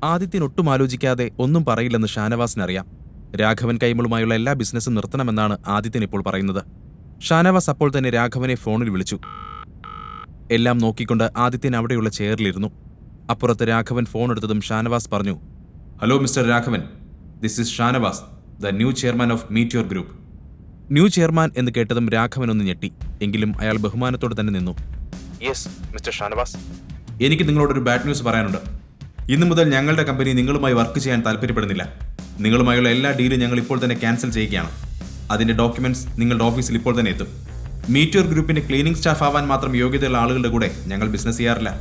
ആദിത്യൻ ഒട്ടും ആലോചിക്കാതെ ഒന്നും പറയില്ലെന്ന് ഷാനവാസിനറിയാം. രാഘവൻ കൈമളുമായുള്ള എല്ലാ ബിസിനസ്സും നിർത്തണമെന്നാണ് ആദിത്യൻ ഇപ്പോൾ പറയുന്നത്. ഷാനവാസ് അപ്പോൾ തന്നെ രാഘവനെ ഫോണിൽ വിളിച്ചു. എല്ലാം നോക്കിക്കൊണ്ട് ആദിത്യൻ അവിടെയുള്ള ചെയറിലിരുന്നു. അപ്പുറത്ത് രാഘവൻ ഫോൺ എടുത്തതും ഷാനവാസ് പറഞ്ഞു, hello mister Raghavan, this is Shanavas, the new chairman of Meteor group. New chairman എന്ന് കേട്ടതും രാഘവൻ ഒന്ന് ഞെട്ടി. എങ്കിലും അയാൾ ബഹുമാനത്തോടെ തന്നെ നിന്നു. യെസ് മിസ്റ്റർ ഷാനവാസ്, എനിക്ക് നിങ്ങളോടൊരു ബാഡ് ന്യൂസ് പറയാനുണ്ട്. ഇന്നു മുതൽ ഞങ്ങളുടെ കമ്പനി നിങ്ങളുമായി വർക്ക് ചെയ്യാൻ താല്പര്യപ്പെടുന്നില്ല. നിങ്ങളുമായുള്ള എല്ലാ ഡീലും ഞങ്ങൾ ഇപ്പോൾ തന്നെ ക്യാൻസൽ ചെയ്യുകയാണ്. അതിന്റെ ഡോക്യുമെന്റ്സ് നിങ്ങളുടെ ഓഫീസിൽ ഇപ്പോൾ തന്നെ എത്തും. മീറ്റിയോർ ഗ്രൂപ്പിന്റെ ക്ലീനിംഗ് സ്റ്റാഫ് ആവാൻ മാത്രം യോഗ്യതയുള്ള ആളുകളുടെ കൂടെ ഞങ്ങൾ ബിസിനസ് ചെയ്യാറില്ല.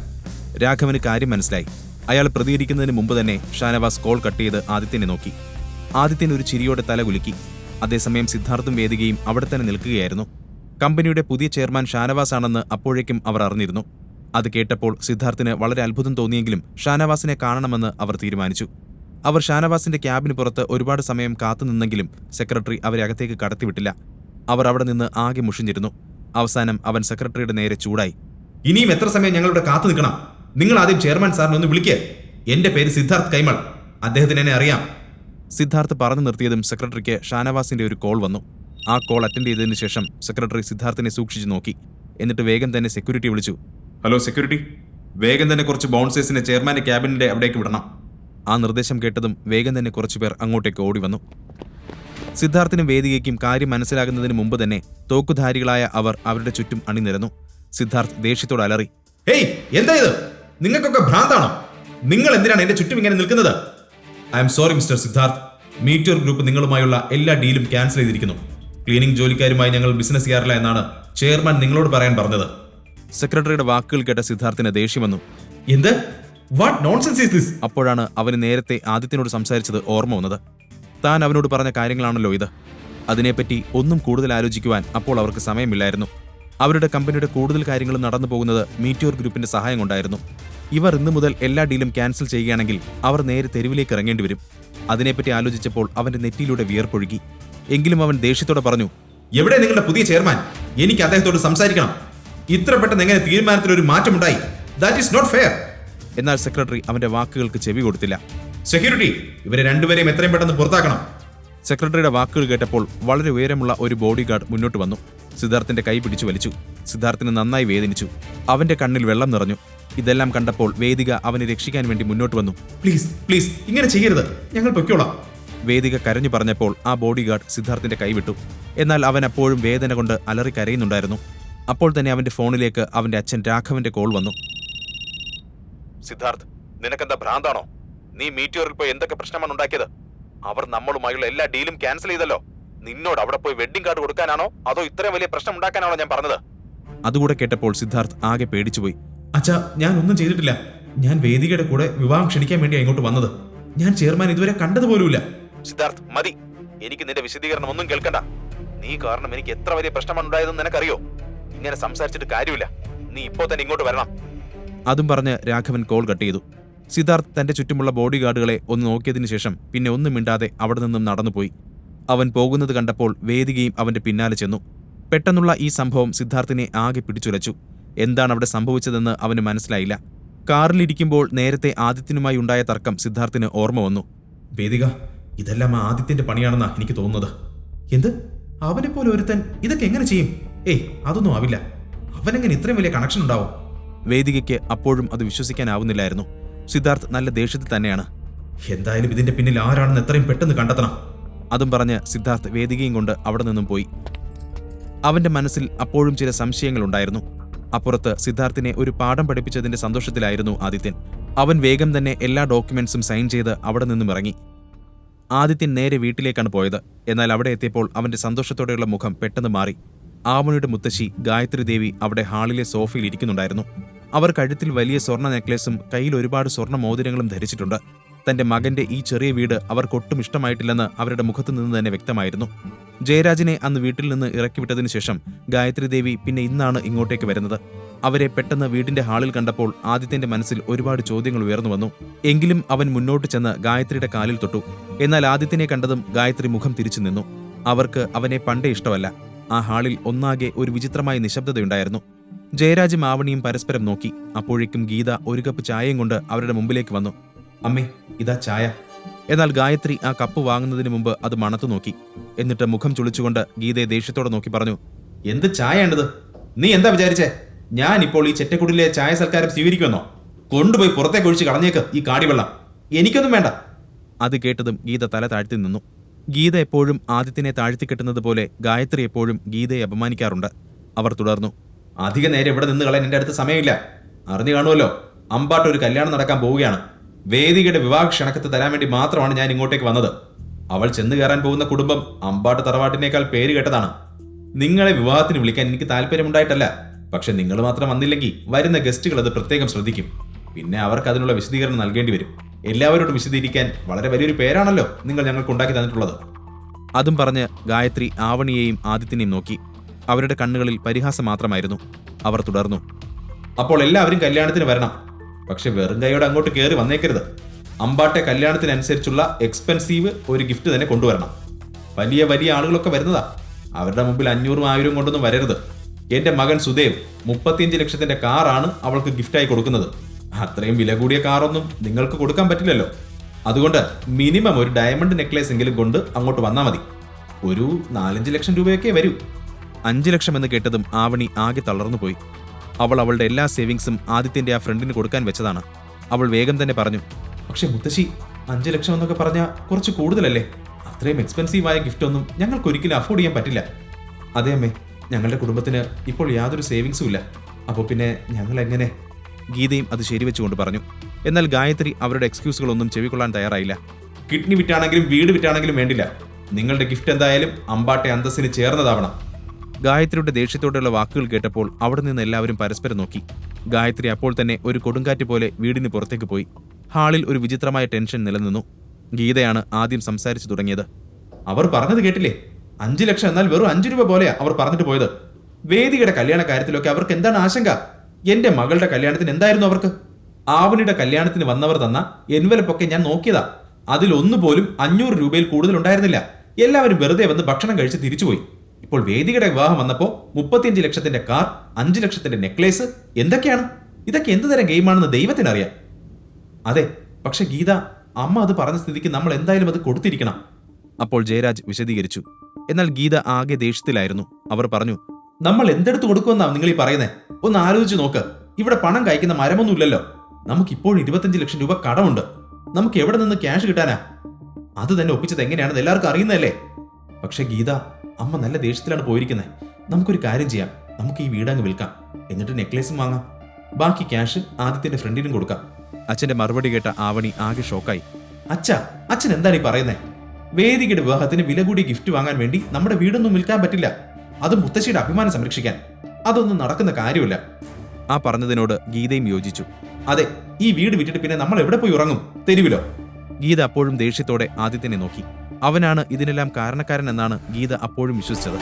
രാഘവന് കാര്യം മനസ്സിലായി. അയാൾ പ്രതികരിക്കുന്നതിന് മുമ്പ് തന്നെ ഷാനവാസ് കോൾ കട്ട് ചെയ്ത് ആദിത്യനെ നോക്കി. ആദിത്യൻ ഒരു ചിരിയോടെ തല കുലുക്കി. അതേസമയം സിദ്ധാർത്ഥും വേദികയും അവിടെ തന്നെ നിൽക്കുകയായിരുന്നു. കമ്പനിയുടെ പുതിയ ചെയർമാൻ ഷാനവാസ് ആണെന്ന് അപ്പോഴേക്കും അവർ അറിഞ്ഞിരുന്നു. അത് കേട്ടപ്പോൾ സിദ്ധാർത്ഥിന് വളരെ അത്ഭുതം തോന്നിയെങ്കിലും ഷാനവാസിനെ കാണണമെന്ന് അവർ തീരുമാനിച്ചു. അവർ ഷാനവാസിന്റെ ക്യാബിന് പുറത്ത് ഒരുപാട് സമയം കാത്തുനിന്നെങ്കിലും സെക്രട്ടറി അവരെ അകത്തേക്ക് കടത്തിവിട്ടില്ല. അവർ അവിടെ നിന്ന് ആകെ മുഷിഞ്ഞിരുന്നു. അവസാനം അവൻ സെക്രട്ടറിയുടെ നേരെ ചൂടായി. ഇനിയും എത്ര സമയം ഞങ്ങളിവിടെ കാത്തു നിൽക്കണം? നിങ്ങൾ ആദ്യം ചെയർമാൻ സാറിനെ ഒന്ന് വിളിക്കുക. എന്റെ പേര് സിദ്ധാർത്ഥ് കൈമൾ, അദ്ദേഹത്തിന് എന്നെ അറിയാം. സിദ്ധാർത്ഥ് പറഞ്ഞു നിർത്തിയതും സെക്രട്ടറിക്ക് ഷാനവാസിന്റെ ഒരു കോൾ വന്നു. ആ കോൾ അറ്റൻഡ് ചെയ്തതിനു ശേഷം സെക്രട്ടറി സിദ്ധാർത്ഥിനെ സൂക്ഷിച്ചു നോക്കി. എന്നിട്ട് വേഗം തന്നെ സെക്യൂരിറ്റി വിളിച്ചു. ഹലോ സെക്യൂരിറ്റി, വേഗം തന്നെ കുറച്ച് ബൗൺസേഴ്സിനെ ചെയർമാന്റെ ക്യാബിനിന്റെ അവിടേക്ക് വിടണം. ആ നിർദ്ദേശം കേട്ടതും വേഗം തന്നെ കുറച്ചുപേർ അങ്ങോട്ടേക്ക് ഓടി വന്നു. സിദ്ധാർത്ഥിനും വേദികയ്ക്കും കാര്യം മനസ്സിലാകുന്നതിന് മുമ്പ് തന്നെ തോക്കുധാരികളായ അവർ അവരുടെ ചുറ്റും അണിനിരന്നു. സിദ്ധാർത്ഥ് ദേഷ്യത്തോട് അലറി, ഹേയ്, എന്താ ഇത്? നിങ്ങൾക്കൊക്കെ ഭ്രാന്താണോ? നിങ്ങൾ എന്തിനാണ് എന്റെ ചുറ്റും ഇങ്ങനെ നിൽക്കുന്നത്? I'm sorry mister Siddharth, Meteor group നിങ്ങളുമായുള്ള എല്ലാ ഡീലും ക്യാൻസൽ ചെയ്തിരിക്കുന്നു. ക്ലീനിംഗ് ജോലിക്കാരുമായി ഞങ്ങൾ ബിസിനസ് ചെയ്യാറില്ല എന്നാണ് ചെയർമാൻ നിങ്ങളോട് പറയാൻ പറഞ്ഞത്. സെക്രട്ടറിയുടെ വാക്കുകൾ കേട്ട സിദ്ധാർത്ഥിന് ദേഷ്യം വന്നു. എന്ത്? What nonsense is this? അപ്പോഴാണ് അവന് നേരത്തെ ആദിത്യനോട് സംസാരിച്ചത് ഓർമ്മ വന്നത്. താൻ അവനോട് പറഞ്ഞ കാര്യങ്ങളാണല്ലോ ഇത്. അതിനെപ്പറ്റി ഒന്നും കൂടുതൽ ആലോചിക്കുവാൻ അപ്പോൾ അവർക്ക് സമയമില്ലായിരുന്നു. അവരുടെ കമ്പനിയുടെ കൂടുതൽ കാര്യങ്ങളും നടന്നു പോകുന്നത് മീറ്റിയോർ ഗ്രൂപ്പിന്റെ സഹായം കൊണ്ടായിരുന്നു. ഇവർ ഇന്നു മുതൽ എല്ലാ ഡീലും ക്യാൻസൽ ചെയ്യുകയാണെങ്കിൽ അവർ നേരെ തെരുവിലേക്ക് ഇറങ്ങേണ്ടി വരും. അതിനെപ്പറ്റി ആലോചിച്ചപ്പോൾ അവന്റെ നെറ്റിയിലൂടെ വിയർപ്പൊഴുകി. എങ്കിലും അവൻ ദേഷ്യത്തോടെ പറഞ്ഞു, എവിടെ നിങ്ങളുടെ പുതിയ ചെയർമാൻ? എനിക്ക് അദ്ദേഹത്തോട് സംസാരിക്കണം. ഇത്ര പെട്ടെന്ന് എങ്ങനെ തീരുമാനത്തിലൊരു മാറ്റമുണ്ടായി? That is not fair. എന്നാൽ സെക്രട്ടറി അവന്റെ വാക്കുകൾക്ക് ചെവി കൊടുത്തില്ല. സെക്യൂരിറ്റി, ഇവരെ രണ്ടുപേരെയും എത്രയും പെട്ടെന്ന് പുറത്താക്കണം. സെക്രട്ടറിയുടെ വാക്കുകൾ കേട്ടപ്പോൾ വളരെ ഉയരമുള്ള ഒരു ബോഡി ഗാർഡ് മുന്നോട്ട് വന്നു. സിദ്ധാർത്ഥിന്റെ കൈ പിടിച്ചു വലിച്ചു. സിദ്ധാർത്ഥിന് നന്നായി വേദനിച്ചു. അവന്റെ കണ്ണിൽ വെള്ളം നിറഞ്ഞു. ഇതെല്ലാം കണ്ടപ്പോൾ വേദിക അവനെ രക്ഷിക്കാൻ വേണ്ടി മുന്നോട്ട് വന്നു. പ്ലീസ് പ്ലീസ്, ഇങ്ങനെ ചെയ്യരുത്, ഞങ്ങൾ പൊയ്ക്കോളാം. വേദിക കരഞ്ഞു പറഞ്ഞപ്പോൾ ആ ബോഡി ഗാർഡ് സിദ്ധാർത്ഥിന്റെ കൈവിട്ടു. എന്നാൽ അവൻ അപ്പോഴും വേദന കൊണ്ട് അലറി കരയുന്നുണ്ടായിരുന്നു. അപ്പോൾ തന്നെ അവന്റെ ഫോണിലേക്ക് അവന്റെ അച്ഛൻ രാഘവന്റെ കോൾ വന്നു. സിദ്ധാർത്ഥ്, നിനക്കെന്താ ഭ്രാന്താണോ? നീ മീറ്റിയോറിൽ പോയി എന്തൊക്കെ പ്രശ്നമാണ് ഉണ്ടാക്കിയത്? അവർ നമ്മളുമായുള്ള എല്ലാ ഡീലും ക്യാൻസൽ ചെയ്തല്ലോ. നിന്നോട് അവിടെ പോയി വെഡിങ് കാർഡ് കൊടുക്കാനാണോ അതോ ഇത്രയും വലിയ പ്രശ്നം ഉണ്ടാക്കാനാണോ ഞാൻ പറഞ്ഞത്? അതുകൂടെ കേട്ടപ്പോൾ സിദ്ധാർത്ഥ് ആകെ പേടിച്ചുപോയി. അച്ഛാ, ഞാൻ ഒന്നും ചെയ്തിട്ടില്ല. ഞാൻ വേദികയുടെ കൂടെ വിവാഹം ക്ഷണിക്കാൻ വേണ്ടി ഇങ്ങോട്ട് വന്നത്. ഞാൻ ചെയർമാൻ ഇതുവരെ കണ്ടതുപോലുമില്ല. സിദ്ധാർത്ഥ്, മതി. എനിക്ക് നിന്റെ വിശദീകരണം ഒന്നും കേൾക്കണ്ട. നീ കാരണം എനിക്ക് എത്ര വലിയ പ്രശ്നമാണ് ഉണ്ടായതെന്ന് നിനക്കറിയോ? ഇങ്ങനെ സംസാരിച്ചിട്ട് കാര്യമില്ല. നീ ഇപ്പോൾ തന്നെ ഇങ്ങോട്ട് വരണം. അതും പറഞ്ഞ് രാഘവൻ കോൾ കട്ട് ചെയ്തു. സിദ്ധാർത്ഥ് തന്റെ ചുറ്റുമുള്ള ബോഡി ഗാർഡുകളെ ഒന്ന് നോക്കിയതിനു ശേഷം പിന്നെ ഒന്നും മിണ്ടാതെ അവിടെ നിന്നും നടന്നുപോയി. അവൻ പോകുന്നത് കണ്ടപ്പോൾ വേദികയും അവന്റെ പിന്നാലെ ചെന്നു. പെട്ടെന്നുള്ള ഈ സംഭവം സിദ്ധാർത്ഥിനെ ആകെ പിടിച്ചുലച്ചു. എന്താണ് അവിടെ സംഭവിച്ചതെന്ന് അവന് മനസ്സിലായില്ല. കാറിലിരിക്കുമ്പോൾ നേരത്തെ ആദിത്യനുമായി ഉണ്ടായ തർക്കം സിദ്ധാർത്ഥിന് ഓർമ്മ വന്നു. വേദിക, ഇതെല്ലാം ആദിത്യന്റെ പണിയാണെന്നാ എനിക്ക് തോന്നുന്നത്. എന്ത്? അവനെപ്പോലെ ഒരുത്തൻ ഇതൊക്കെ എങ്ങനെ ചെയ്യും? ഏയ്, അതൊന്നും ആവില്ല. അവനെങ്ങനെ ഇത്രയും വലിയ കണക്ഷൻ ഉണ്ടാവും? വേദികയ്ക്ക് അപ്പോഴും അത് വിശ്വസിക്കാനാവുന്നില്ലായിരുന്നു. സിദ്ധാർത്ഥ് നല്ല ദേഷ്യത്തിൽ തന്നെയാണ്. എന്തായാലും ഇതിന്റെ പിന്നിൽ ആരാണെന്ന് എത്രയും പെട്ടെന്ന് കണ്ടെത്തണം. അതും പറഞ്ഞ് സിദ്ധാർത്ഥ് വേദികയും കൊണ്ട് അവിടെ നിന്നും പോയി. അവന്റെ മനസ്സിൽ അപ്പോഴും ചില സംശയങ്ങൾ ഉണ്ടായിരുന്നു. അപ്പുറത്ത് സിദ്ധാർത്ഥിനെ ഒരു പാഠം പഠിപ്പിച്ചതിന്റെ സന്തോഷത്തിലായിരുന്നു ആദിത്യൻ. അവൻ വേഗം തന്നെ എല്ലാ ഡോക്യുമെന്റ്സും സൈൻ ചെയ്ത് അവിടെ നിന്നും ഇറങ്ങി. ആദിത്യൻ നേരെ വീട്ടിലേക്കാണ് പോയത്. എന്നാൽ അവിടെ എത്തിയപ്പോൾ അവന്റെ സന്തോഷത്തോടെയുള്ള മുഖം പെട്ടെന്ന് മാറി. ആവണിയുടെ മുത്തശ്ശി ഗായത്രി ദേവി അവിടെ ഹാളിലെ സോഫയിൽ ഇരിക്കുന്നുണ്ടായിരുന്നു. അവർ കഴുത്തിൽ വലിയ സ്വർണ്ണ നെക്ലേസും കയ്യിൽ ഒരുപാട് സ്വർണ്ണ മോതിരങ്ങളും ധരിച്ചിട്ടുണ്ട്. തന്റെ മകന്റെ ഈ ചെറിയ വീട് അവർക്കൊട്ടും ഇഷ്ടമായിട്ടില്ലെന്ന് അവരുടെ മുഖത്തു നിന്ന് തന്നെ വ്യക്തമായിരുന്നു. ജയരാജിനെ അന്ന് വീട്ടിൽ നിന്ന് ഇറക്കിവിട്ടതിനു ശേഷം ഗായത്രി ദേവി പിന്നെ ഇന്നാണ് ഇങ്ങോട്ടേക്ക് വരുന്നത്. അവരെ പെട്ടെന്ന് വീടിന്റെ ഹാളിൽ കണ്ടപ്പോൾ ആദിത്യന്റെ മനസ്സിൽ ഒരുപാട് ചോദ്യങ്ങൾ ഉയർന്നു വന്നു. എങ്കിലും അവൻ മുന്നോട്ട് ചെന്ന് ഗായത്രിയുടെ കാലിൽ തൊട്ടു. എന്നാൽ ആദിത്യനെ കണ്ടതും ഗായത്രി മുഖം തിരിച്ചു നിന്നു. അവർക്ക് അവനെ പണ്ടേ ഇഷ്ടമല്ല. ആ ഹാളിൽ ഒന്നാകെ ഒരു വിചിത്രമായ നിശബ്ദതയുണ്ടായിരുന്നു. ജയരാജും ആവണിയും പരസ്പരം നോക്കി. അപ്പോഴേക്കും ഗീത ഒരു കപ്പ് ചായയും കൊണ്ട് അവരുടെ മുമ്പിലേക്ക് വന്നു. അമ്മേ, ഇതാ ചായ. എന്നാൽ ഗായത്രി ആ കപ്പ് വാങ്ങുന്നതിന് മുമ്പ് അത് മണത്തു നോക്കി. എന്നിട്ട് മുഖം ചുളിച്ചുകൊണ്ട് ഗീതയെ ദേഷ്യത്തോടെ നോക്കി പറഞ്ഞു, എന്ത് ചായയാണിത്? നീ എന്താ വിചാരിച്ചേ? ഞാൻ ഇപ്പോൾ ഈ ചെറ്റക്കുടിലെ ചായ സൽക്കാരം സ്വീകരിക്കുമെന്നോ? കൊണ്ടുപോയി പുറത്തേക്ക് ഒഴിച്ച് കളഞ്ഞേക്ക് ഈ കാടിവെള്ളം. എനിക്കൊന്നും വേണ്ട. അത് കേട്ടതും ഗീത തല താഴ്ത്തി നിന്നു. ഗീത എപ്പോഴും ആദിത്യനെ താഴ്ത്തിക്കെട്ടുന്നത് പോലെ ഗായത്രി എപ്പോഴും ഗീതയെ അപമാനിക്കാറുണ്ട്. അവർ തുടർന്നു, അധിക നേരം ഇവിടെ നിന്ന് കളയാൻ എന്റെ അടുത്ത് സമയമില്ല. അറിഞ്ഞു കാണുമല്ലോ, അമ്പാട്ട് ഒരു കല്യാണം നടക്കാൻ പോവുകയാണ്. വേദികയുടെ വിവാഹ ക്ഷണക്കത്ത് തരാൻ വേണ്ടി മാത്രമാണ് ഞാൻ ഇങ്ങോട്ടേക്ക് വന്നത്. അവൾ ചെന്ന് കയറാൻ പോകുന്ന കുടുംബം അമ്പാട്ട് തറവാട്ടിനേക്കാൾ പേര് കേട്ടതാണ്. നിങ്ങളെ വിവാഹത്തിന് വിളിക്കാൻ എനിക്ക് താല്പര്യമുണ്ടായിട്ടല്ല. പക്ഷെ നിങ്ങൾ മാത്രം വന്നില്ലെങ്കിൽ വരുന്ന ഗസ്റ്റുകൾ അത് പ്രത്യേകം ശ്രദ്ധിക്കും. പിന്നെ അവർക്ക് അതിനുള്ള വിശദീകരണം നൽകേണ്ടി വരും. എല്ലാവരോടും വിശദീകരിക്കാൻ വളരെ വലിയൊരു പേരാണല്ലോ നിങ്ങൾ ഞങ്ങൾക്ക് ഉണ്ടാക്കി തന്നിട്ടുള്ളത്. അതും പറഞ്ഞ് ഗായത്രി ആവണിയെയും ആദിത്യനെയും നോക്കി. അവരുടെ കണ്ണുകളിൽ പരിഹാസം മാത്രമായിരുന്നു. അവർ തുടർന്നു, അപ്പോൾ എല്ലാവരും കല്യാണത്തിന് വരണം. പക്ഷെ വെറും കൈയോടെ അങ്ങോട്ട് കയറി വന്നേക്കരുത്. അമ്പാട്ടെ കല്യാണത്തിനനുസരിച്ചുള്ള എക്സ്പെൻസീവ് ഒരു ഗിഫ്റ്റ് തന്നെ കൊണ്ടുവരണം. വലിയ വലിയ ആളുകളൊക്കെ വരുന്നതാ. അവരുടെ മുമ്പിൽ 500,000 കൊണ്ടൊന്നും വരരുത്. എന്റെ മകൻ സുദേവ് 35 ലക്ഷത്തിന്റെ കാറാണ് അവൾക്ക് ഗിഫ്റ്റായി കൊടുക്കുന്നത്. അത്രയും വില കൂടിയ കാറൊന്നും നിങ്ങൾക്ക് കൊടുക്കാൻ പറ്റില്ലല്ലോ. അതുകൊണ്ട് മിനിമം ഒരു ഡയമണ്ട് നെക്ലേസ് എങ്കിലും കൊണ്ട് അങ്ങോട്ട് വന്നാൽ മതി. ഒരു 4-5 ലക്ഷം രൂപയൊക്കെ വരൂ. 5 ലക്ഷം എന്ന് കേട്ടതും ആവണി ആകെ തളർന്നുപോയി. അവൾ അവളുടെ എല്ലാ സേവിങ്സും ആദിത്യന്റെ ആ ഫ്രണ്ടിന് കൊടുക്കാൻ വെച്ചതാണ്. അവൾ വേഗം തന്നെ പറഞ്ഞു, പക്ഷെ മുത്തശ്ശി, 5 ലക്ഷം എന്നൊക്കെ പറഞ്ഞാൽ കുറച്ച് കൂടുതലല്ലേ? അത്രയും എക്സ്പെൻസീവായ ഗിഫ്റ്റ് ഒന്നും ഞങ്ങൾക്ക് ഒരിക്കലും അഫോർഡ് ചെയ്യാൻ പറ്റില്ല. അതെ അമ്മേ, ഞങ്ങളുടെ കുടുംബത്തിന് ഇപ്പോൾ യാതൊരു സേവിങ്സും ഇല്ല. അപ്പോൾ പിന്നെ ഞങ്ങൾ എങ്ങനെ? ഗീതയും അത് ശരിവെച്ചുകൊണ്ട് പറഞ്ഞു. എന്നാൽ ഗായത്രി അവരുടെ എക്സ്ക്യൂസുകളൊന്നും ചെവിക്കൊള്ളാൻ തയ്യാറായില്ല. കിഡ്നി വിറ്റാണെങ്കിലും വീട് വിറ്റാണെങ്കിലും വേണ്ടില്ല. നിങ്ങളുടെ ഗിഫ്റ്റ് എന്തായാലും അമ്പാട്ടെ അന്തസ്സിന് ചേർന്നതാവണം. ഗായത്രിയുടെ ദേഷ്യത്തോടെയുള്ള വാക്കുകൾ കേട്ടപ്പോൾ അവിടെ നിന്ന് എല്ലാവരും പരസ്പരം നോക്കി. ഗായത്രി അപ്പോൾ തന്നെ ഒരു കൊടുങ്കാറ്റ് പോലെ വീടിന് പുറത്തേക്ക് പോയി. ഹാളിൽ ഒരു വിചിത്രമായ ടെൻഷൻ നിലനിന്നു. ഗീതയാണ് ആദ്യം സംസാരിച്ചു തുടങ്ങിയത്. അവർ പറഞ്ഞത് കേട്ടില്ലേ? 5 ലക്ഷം എന്നാൽ വെറും 5 രൂപ പോലെയാ അവർ പറഞ്ഞിട്ട് പോയത്. വേദിയുടെ കല്യാണ കാര്യത്തിലൊക്കെ അവർക്ക് എന്താണ് ആശങ്ക? എന്റെ മകളുടെ കല്യാണത്തിന് എന്തായിരുന്നു അവർക്ക്? ആവണിയുടെ കല്യാണത്തിന് വന്നവർ തന്ന എൻവലപ്പൊക്കെ ഞാൻ നോക്കിയതാ. അതിലൊന്നുപോലും 500 രൂപയിൽ കൂടുതൽ ഉണ്ടായിരുന്നില്ല. എല്ലാവരും വെറുതെ വന്ന് ഭക്ഷണം കഴിച്ച് തിരിച്ചുപോയി. ഇപ്പോൾ വേദിയുടെ വിവാഹം വന്നപ്പോൾ 35 ലക്ഷത്തിന്റെ കാർ, 5 ലക്ഷത്തിന്റെ നെക്ലേസ്, എന്തൊക്കെയാണ് ഇതൊക്കെ? എന്ത് തരം ഗെയിമാണെന്ന് ദൈവത്തിനറിയാം. അതെ, പക്ഷെ ഗീത, അമ്മ അത് പറഞ്ഞ സ്ഥിതിക്ക് നമ്മൾ എന്തായാലും അത് കൊടുത്തിരിക്കണം. അപ്പോൾ ജയരാജ് വിശദീകരിച്ചു. എന്നാൽ ഗീത ആകെ ദേഷ്യത്തിലായിരുന്നു. അവർ പറഞ്ഞു, നമ്മൾ എന്തെടുത്ത് കൊടുക്കുമെന്നാ നിങ്ങൾ ഈ പറയുന്നേ? ഒന്ന് ആലോചിച്ച് നോക്ക്. ഇവിടെ പണം കഴിക്കുന്ന മരമൊന്നുമില്ലല്ലോ. നമുക്കിപ്പോൾ 25 ലക്ഷം രൂപ കടമുണ്ട്. നമുക്ക് എവിടെ നിന്ന് ക്യാഷ് കിട്ടാനാ? അത് തന്നെ ഒപ്പിച്ചത് എങ്ങനെയാണെന്ന് എല്ലാവർക്കും അറിയുന്നതല്ലേ? പക്ഷെ ഗീത, അമ്മ നല്ല ദേഷ്യത്തിലാണ് പോയിരിക്കുന്നത്. നമുക്കൊരു കാര്യം ചെയ്യാം. നമുക്ക് ഈ വീടങ്ങ് വിൽക്കാം. എന്നിട്ട് നെക്ലേസും വാങ്ങാം. ബാക്കി ക്യാഷ് ആദിത്യന്റെ ഫ്രണ്ടിനും കൊടുക്കാം. അച്ഛന്റെ മറുപടി കേട്ട ആവണി ആകെ ഷോക്കായി. അച്ഛൻ എന്താണ് ഈ പറയുന്നേ? വേദികയുടെ വിവാഹത്തിന് വില കൂടിയ ഗിഫ്റ്റ് വാങ്ങാൻ വേണ്ടി നമ്മുടെ വീടൊന്നും വിൽക്കാൻ പറ്റില്ല. അത് മുത്തശ്ശിയുടെ അഭിമാനം സംരക്ഷിക്കാൻ. അതൊന്നും നടക്കുന്ന കാര്യമില്ല. ആ പറഞ്ഞതിനോട് ഗീതയും യോജിച്ചു. അതെ, ഈ വീട് വിറ്റിട്ട് പിന്നെ നമ്മൾ എവിടെ പോയി ഉറങ്ങും? തെരുവിലോ? ഗീത അപ്പോഴും ദേഷ്യത്തോടെ ആദിത്യനെ നോക്കി. അവനാണ് ഇതിനെല്ലാം കാരണക്കാരൻ എന്നാണ് ഗീത അപ്പോഴും വിശ്വസിച്ചത്.